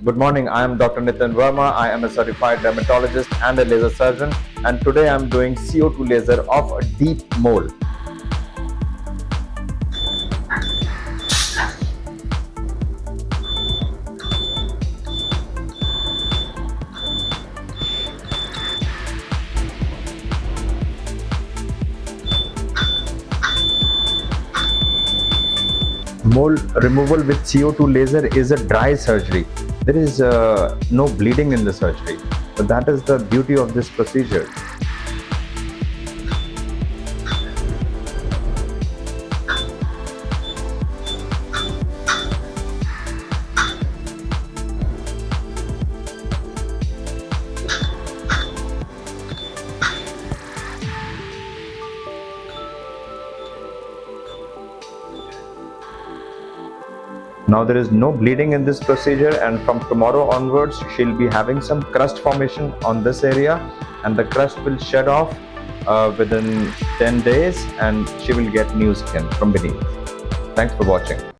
Good morning. I am Dr. Nitin Verma. I am a certified dermatologist and a laser surgeon. And today I am doing CO2 laser of a deep mole. Mole removal with CO2 laser is a dry surgery. There is no bleeding in the surgery. So that is the beauty of this procedure. Now there is no bleeding in this procedure, and from tomorrow onwards she'll be having some crust formation on this area, and the crust will shed off within 10 days and she will get new skin from beneath. Thanks for watching.